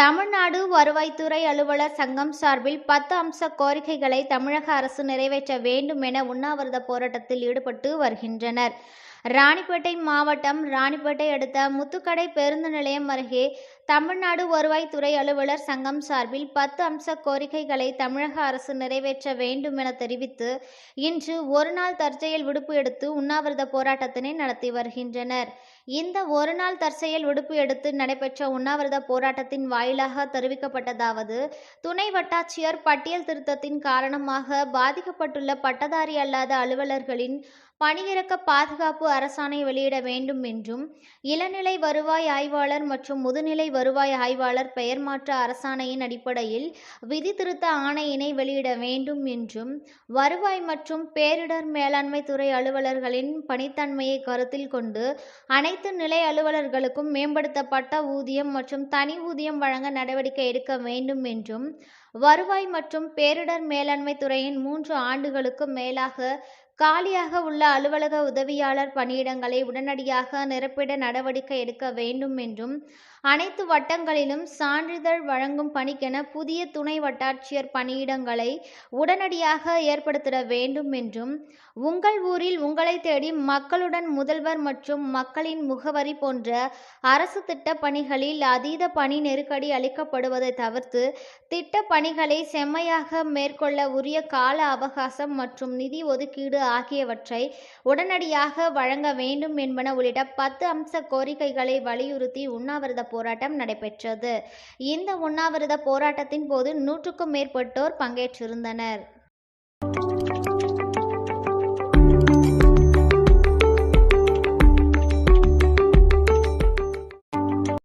தமிழ்நாடு வருவாய்த்துறை அலுவலர் சங்கம் சார்பில் 10 அம்ச கோரிக்கைகளை தமிழக அரசு நிறைவேற்ற வேண்டும் என உண்ணாவிரத போராட்டத்தில் ஈடுபட்டு வருகின்றனர். ராணிப்பேட்டை மாவட்டம் ராணிப்பேட்டை அடுத்த முத்துக்கடை பேருந்து நிலையம் அருகே தமிழ்நாடு வருவாய்த்துறை அலுவலர் சங்கம் சார்பில் 10 அம்ச கோரிக்கைகளை தமிழக அரசு நிறைவேற்ற வேண்டும் என தெரிவித்து இன்று ஒருநாள் தற்செயல் விடுப்பு எடுத்து உண்ணாவிரத போராட்டத்தினை நடத்தி வருகின்றனர். இந்த ஒருநாள் தற்செயல் விடுப்பு எடுத்து நடைபெற்ற உண்ணாவிரத போராட்டத்தின் வாயிலாக தெரிவிக்கப்பட்டதாவது: துணை வட்டாட்சியர் பட்டியல் திருத்தத்தின் காரணமாக பாதிக்கப்பட்டுள்ள பட்டதாரி அல்லாத அலுவலர்களின் பணியிறக்க பாதுகாப்பு அரசாணை வெளியிட வேண்டும் என்றும், இளநிலை வருவாய் ஆய்வாளர் மற்றும் முதுநிலை வருவாய் ஆய்வாளர் பெயர் மாற்ற அரசாணையின் அடிப்படையில் விதி திருத்த ஆணையினை வெளியிட வேண்டும் என்றும், வருவாய் மற்றும் பேரிடர் மேலாண்மை துறை அலுவலர்களின் பணித்தன்மையை கருத்தில் கொண்டு அனைத்து நிலை அலுவலர்களுக்கும் மேம்படுத்தப்பட்ட ஊதியம் மற்றும் தனி ஊதியம் வழங்க நடவடிக்கை எடுக்க வேண்டும் என்றும், வருவாய் மற்றும் பேரிடர் மேலாண்மை துறையின் 3 ஆண்டுகளுக்கு மேலாக காலியாக உள்ள அலுவலக உதவியாளர் பணியிடங்களை உடனடியாக நிரப்பிட நடவடிக்கை எடுக்க வேண்டும் என்றும், அனைத்து வட்டங்களிலும் சான்றிதழ் வழங்கும் பணிக்கென புதிய துணை வட்டாட்சியர் பணியிடங்களை உடனடியாக ஏற்படுத்திட வேண்டும் என்றும், உங்கள் ஊரில் உங்களை தேடி மக்களுடன் முதல்வர் மற்றும் மக்களின் முகவரி போன்ற அரசு திட்ட பணிகளில் அதீத பணி நெருக்கடி அளிக்கப்படுவதை தவிர்த்து திட்ட பணிகளை செம்மையாக மேற்கொள்ள உரிய கால அவகாசம் மற்றும் நிதி ஒதுக்கீடு ஆகியவற்றை உடனடியாக வழங்க வேண்டும் என்பன உள்ளிட்ட 10 அம்ச கோரிக்கைகளை வலியுறுத்தி உண்ணாவிரத போராட்டம் நடைபெற்றது. இந்த உண்ணாவிரத போராட்டத்தின் போது 100க்கும் மேற்பட்டோர் பங்கேற்றிருந்தனர்.